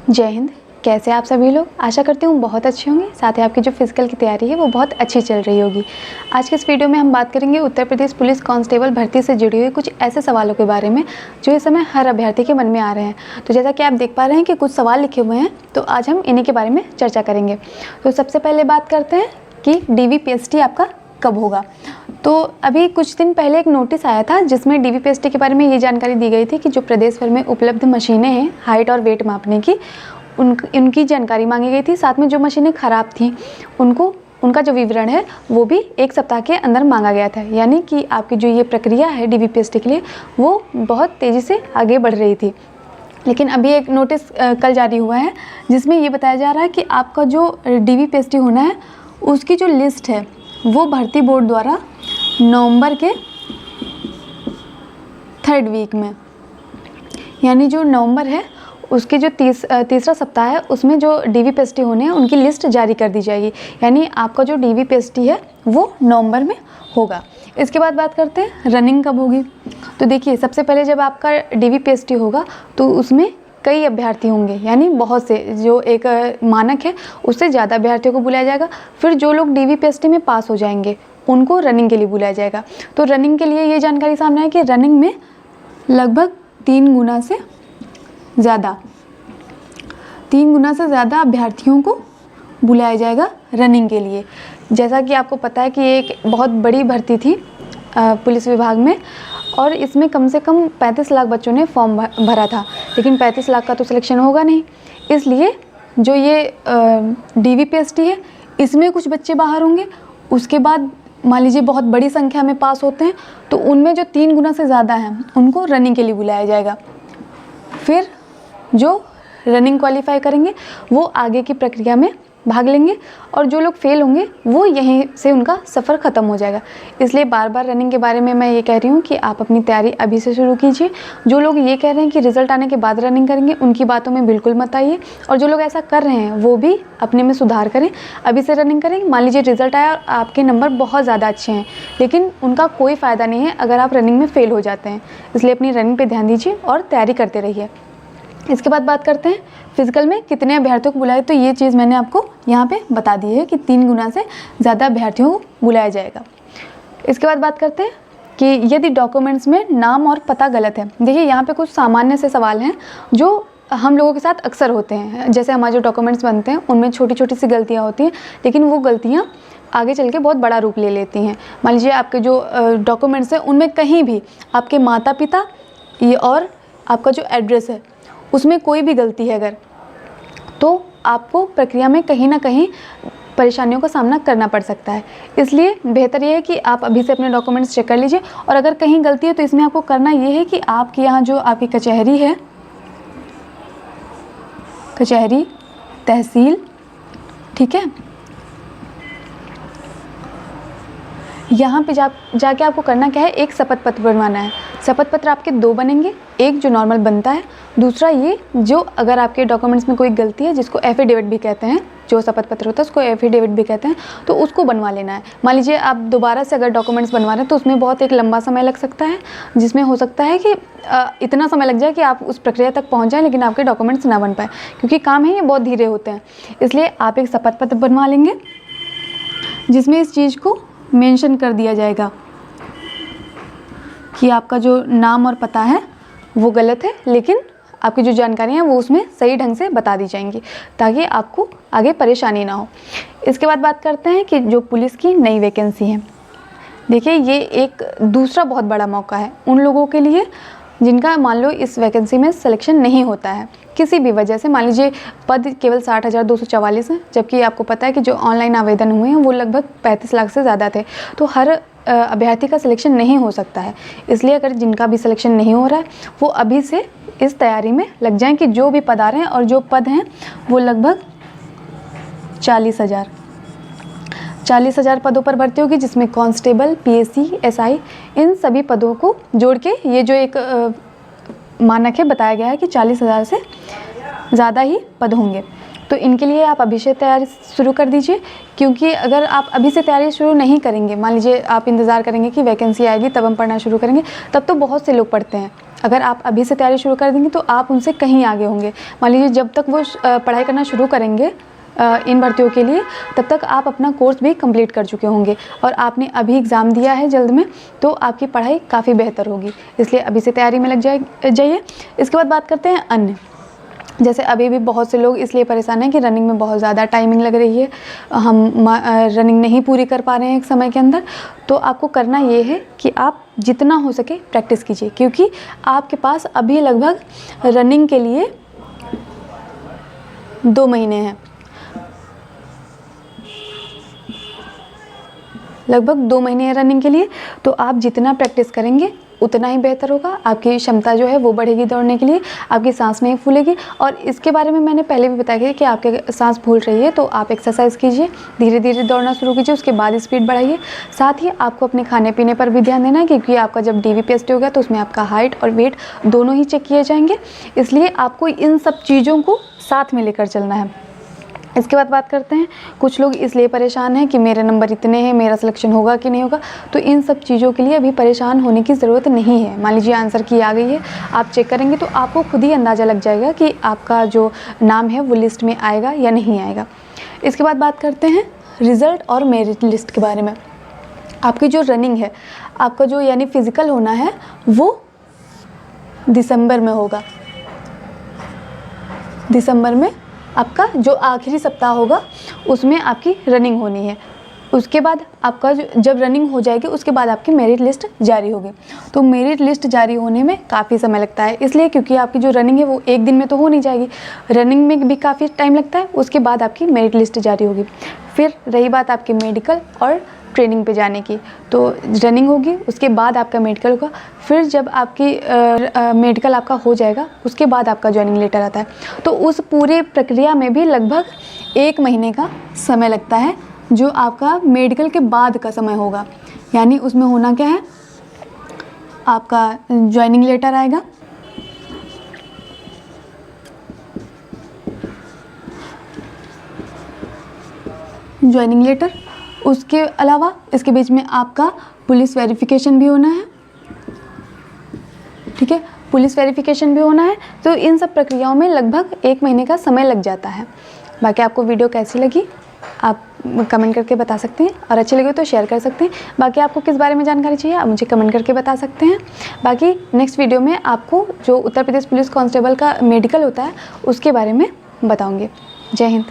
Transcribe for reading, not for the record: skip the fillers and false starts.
जय हिंद। कैसे आप सभी लोग? आशा करती हूँ बहुत अच्छे होंगे। साथ ही आपकी जो फिजिकल की तैयारी है वो बहुत अच्छी चल रही होगी। आज के इस वीडियो में हम बात करेंगे उत्तर प्रदेश पुलिस कांस्टेबल भर्ती से जुड़े हुए कुछ ऐसे सवालों के बारे में जो इस समय हर अभ्यर्थी के मन में आ रहे हैं। तो जैसा कि आप देख पा रहे हैं कि कुछ सवाल लिखे हुए हैं, तो आज हम इन्हीं के बारे में चर्चा करेंगे। तो सबसे पहले बात करते हैं कि DVPST आपका कब होगा। तो अभी कुछ दिन पहले एक नोटिस आया था जिसमें DVPST के बारे में ये जानकारी दी गई थी कि जो प्रदेश भर में उपलब्ध मशीनें हैं हाइट और वेट मापने की, उनकी जानकारी मांगी गई थी। साथ में जो मशीनें ख़राब थी उनका जो विवरण है वो भी एक सप्ताह के अंदर मांगा गया था। यानी कि आपकी जो ये प्रक्रिया है DVPST के लिए वो बहुत तेज़ी से आगे बढ़ रही थी। लेकिन अभी एक नोटिस कल जारी हुआ है जिसमें ये बताया जा रहा है कि आपका जो DVPST होना है उसकी जो लिस्ट है वो भर्ती बोर्ड द्वारा नवंबर के 3rd वीक में, यानी जो नवंबर है उसके जो तीसरा सप्ताह है उसमें जो DVPST होने हैं उनकी लिस्ट जारी कर दी जाएगी। यानी आपका जो DVPST है वो नवंबर में होगा। इसके बाद बात करते हैं रनिंग कब होगी। तो देखिए, सबसे पहले जब आपका DVPST होगा तो उसमें कई अभ्यर्थी होंगे, यानी बहुत से, जो एक मानक है उससे ज़्यादा अभ्यर्थियों को बुलाया जाएगा। फिर जो लोग DVPST में पास हो जाएंगे उनको रनिंग के लिए बुलाया जाएगा। तो रनिंग के लिए ये जानकारी सामने है कि रनिंग में लगभग 3 गुना से ज़्यादा अभ्यर्थियों को बुलाया जाएगा रनिंग के लिए। जैसा कि आपको पता है कि एक बहुत बड़ी भर्ती थी पुलिस विभाग में, और इसमें कम से कम 35 लाख बच्चों ने फॉर्म भरा था, लेकिन 35 लाख का तो सिलेक्शन होगा नहीं। इसलिए जो ये DVPST है इसमें कुछ बच्चे बाहर होंगे। उसके बाद मान लीजिए बहुत बड़ी संख्या में पास होते हैं तो उनमें जो 3 गुना से ज़्यादा हैं उनको रनिंग के लिए बुलाया जाएगा। फिर जो रनिंग क्वालिफाई करेंगे वो आगे की प्रक्रिया में भाग लेंगे, और जो लोग फेल होंगे वो यहीं से उनका सफ़र ख़त्म हो जाएगा। इसलिए बार बार रनिंग के बारे में मैं ये कह रही हूँ कि आप अपनी तैयारी अभी से शुरू कीजिए। जो लोग ये कह रहे हैं कि रिज़ल्ट आने के बाद रनिंग करेंगे उनकी बातों में बिल्कुल मत आइए, और जो लोग ऐसा कर रहे हैं वो भी अपने में सुधार करें, अभी से रनिंग करें। मान लीजिए रिज़ल्ट आया और आपके नंबर बहुत ज़्यादा अच्छे हैं, लेकिन उनका कोई फ़ायदा नहीं है अगर आप रनिंग में फ़ेल हो जाते हैं। इसलिए अपनी रनिंग पर ध्यान दीजिए और तैयारी करते रहिए। इसके बाद बात करते हैं फिजिकल में कितने अभ्यर्थियों को बुलाए। तो ये चीज़ मैंने आपको यहाँ पे बता दी है कि 3 गुना से ज़्यादा अभ्यर्थियों को बुलाया जाएगा। इसके बाद बात करते हैं कि यदि डॉक्यूमेंट्स में नाम और पता गलत है। देखिए, यहाँ पे कुछ सामान्य से सवाल हैं जो हम लोगों के साथ अक्सर होते हैं। जैसे हमारे जो डॉक्यूमेंट्स बनते हैं उनमें छोटी छोटी सी गलतियाँ होती हैं, लेकिन वो गलतियाँ आगे चल के बहुत बड़ा रूप ले लेती हैं। मान लीजिए आपके जो डॉक्यूमेंट्स हैं उनमें कहीं भी आपके माता पिता ये और आपका जो एड्रेस है उसमें कोई भी गलती है अगर, तो आपको प्रक्रिया में कहीं ना कहीं परेशानियों का सामना करना पड़ सकता है। इसलिए बेहतर ये है कि आप अभी से अपने डॉक्यूमेंट्स चेक कर लीजिए, और अगर कहीं गलती है तो इसमें आपको करना ये है कि आपके यहाँ जो आपकी कचहरी है, कचहरी, तहसील, ठीक है, यहाँ पे जाके आपको करना क्या है, एक शपथ पत्र बनवाना है। शपथ पत्र आपके 2 बनेंगे, एक जो नॉर्मल बनता है, दूसरा ये जो अगर आपके डॉक्यूमेंट्स में कोई गलती है जिसको एफिडेविट भी कहते हैं, जो शपथ पत्र होता है उसको एफिडेविट भी कहते हैं, तो उसको बनवा लेना है। मान लीजिए आप दोबारा से अगर डॉक्यूमेंट्स बनवा रहे हैं तो उसमें बहुत एक लंबा समय लग सकता है, जिसमें हो सकता है कि इतना समय लग जाए कि आप उस प्रक्रिया तक पहुँच जाएँ लेकिन आपके डॉक्यूमेंट्स ना बन पाए, क्योंकि काम है ये बहुत धीरे होते हैं। इसलिए आप एक शपथ पत्र बनवा लेंगे जिसमें इस चीज़ को मेंशन कर दिया जाएगा कि आपका जो नाम और पता है वो गलत है, लेकिन आपकी जो जानकारियाँ हैं वो उसमें सही ढंग से बता दी जाएंगी ताकि आपको आगे परेशानी ना हो। इसके बाद बात करते हैं कि जो पुलिस की नई वैकेंसी है। देखिए, ये एक दूसरा बहुत बड़ा मौका है उन लोगों के लिए जिनका मान लो इस वैकेंसी में सिलेक्शन नहीं होता है किसी भी वजह से। मान लीजिए पद केवल 60,244 हैं, जबकि आपको पता है कि जो ऑनलाइन आवेदन हुए हैं वो लगभग 35 लाख से ज़्यादा थे। तो हर अभ्यर्थी का सिलेक्शन नहीं हो सकता है। इसलिए अगर जिनका भी सिलेक्शन नहीं हो रहा है वो अभी से इस तैयारी में लग जाएं कि जो भी पद आ रहे हैं, और जो पद हैं वो लगभग 40,000 पदों पर भर्ती होगी, जिसमें कांस्टेबल, PSC, SI, इन सभी पदों को जोड़ के ये जो एक मानक है बताया गया है कि 40,000 से ज़्यादा ही पद होंगे। तो इनके लिए आप अभी से तैयारी शुरू कर दीजिए, क्योंकि अगर आप अभी से तैयारी शुरू नहीं करेंगे, मान लीजिए आप इंतज़ार करेंगे कि वैकेंसी आएगी तब हम पढ़ना शुरू करेंगे, तब तो बहुत से लोग पढ़ते हैं। अगर आप अभी से तैयारी शुरू कर देंगे तो आप उनसे कहीं आगे होंगे। मान लीजिए जब तक वो पढ़ाई करना शुरू करेंगे इन भर्तियों के लिए, तब तक आप अपना कोर्स भी कंप्लीट कर चुके होंगे और आपने अभी एग्ज़ाम दिया है जल्द में, तो आपकी पढ़ाई काफ़ी बेहतर होगी। इसलिए अभी से तैयारी में लग जाइए। इसके बाद बात करते हैं अन्य। जैसे अभी भी बहुत से लोग इसलिए परेशान हैं कि रनिंग में बहुत ज़्यादा टाइमिंग लग रही है, हम रनिंग नहीं पूरी कर पा रहे हैं एक समय के अंदर। तो आपको करना ये है कि आप जितना हो सके प्रैक्टिस कीजिए, क्योंकि आपके पास अभी लगभग रनिंग के लिए 2 महीने हैं। लगभग 2 महीने हैं रनिंग के लिए, तो आप जितना प्रैक्टिस करेंगे उतना ही बेहतर होगा। आपकी क्षमता जो है वो बढ़ेगी दौड़ने के लिए, आपकी सांस नहीं फूलेगी। और इसके बारे में मैंने पहले भी बताया कि आपके सांस फूल रही है तो आप एक्सरसाइज कीजिए, धीरे धीरे दौड़ना शुरू कीजिए, उसके बाद स्पीड बढ़ाइए। साथ ही आपको अपने खाने पीने पर भी ध्यान देना है, क्योंकि आपका जब DVPST होगा तो उसमें आपका हाइट और वेट दोनों ही चेक किए जाएंगे, इसलिए आपको इन सब चीज़ों को साथ में लेकर चलना है। इसके बाद बात करते हैं, कुछ लोग इसलिए परेशान हैं कि मेरे नंबर इतने हैं, मेरा सिलेक्शन होगा कि नहीं होगा। तो इन सब चीज़ों के लिए अभी परेशान होने की ज़रूरत नहीं है। मान लीजिए आंसर की आ गई है, आप चेक करेंगे तो आपको खुद ही अंदाज़ा लग जाएगा कि आपका जो नाम है वो लिस्ट में आएगा या नहीं आएगा। इसके बाद बात करते हैं रिज़ल्ट और मेरिट लिस्ट के बारे में। आपकी जो रनिंग है, आपका जो यानी फ़िज़िकल होना है वो दिसंबर में होगा। दिसंबर में आपका जो आखिरी सप्ताह होगा उसमें आपकी रनिंग होनी है। उसके बाद आपका जब रनिंग हो जाएगी उसके बाद आपकी मेरिट लिस्ट जारी होगी। तो मेरिट लिस्ट जारी होने में काफ़ी समय लगता है, इसलिए क्योंकि आपकी जो रनिंग है वो एक दिन में तो हो नहीं जाएगी, रनिंग में भी काफ़ी टाइम लगता है। उसके बाद आपकी मेरिट लिस्ट जारी होगी। फिर रही बात आपके मेडिकल और ट्रेनिंग पे जाने की, तो रनिंग होगी, उसके बाद आपका मेडिकल होगा। फिर जब आपकी मेडिकल आपका हो जाएगा उसके बाद आपका जॉइनिंग लेटर आता है। तो उस पूरे प्रक्रिया में भी लगभग 1 महीने का समय लगता है, जो आपका मेडिकल के बाद का समय होगा। यानी उसमें होना क्या है, आपका जॉइनिंग लेटर आएगा, जॉइनिंग लेटर, उसके अलावा इसके बीच में आपका पुलिस वेरिफिकेशन भी होना है। ठीक है, पुलिस वेरिफिकेशन भी होना है। तो इन सब प्रक्रियाओं में लगभग 1 महीने का समय लग जाता है। बाकी आपको वीडियो कैसी लगी आप कमेंट करके बता सकते हैं, और अच्छी लगे तो शेयर कर सकते हैं। बाकी आपको किस बारे में जानकारी चाहिए आप मुझे कमेंट करके बता सकते हैं। बाकी नेक्स्ट वीडियो में आपको जो उत्तर प्रदेश पुलिस कांस्टेबल का मेडिकल होता है उसके बारे में बताऊँगी। जय हिंद।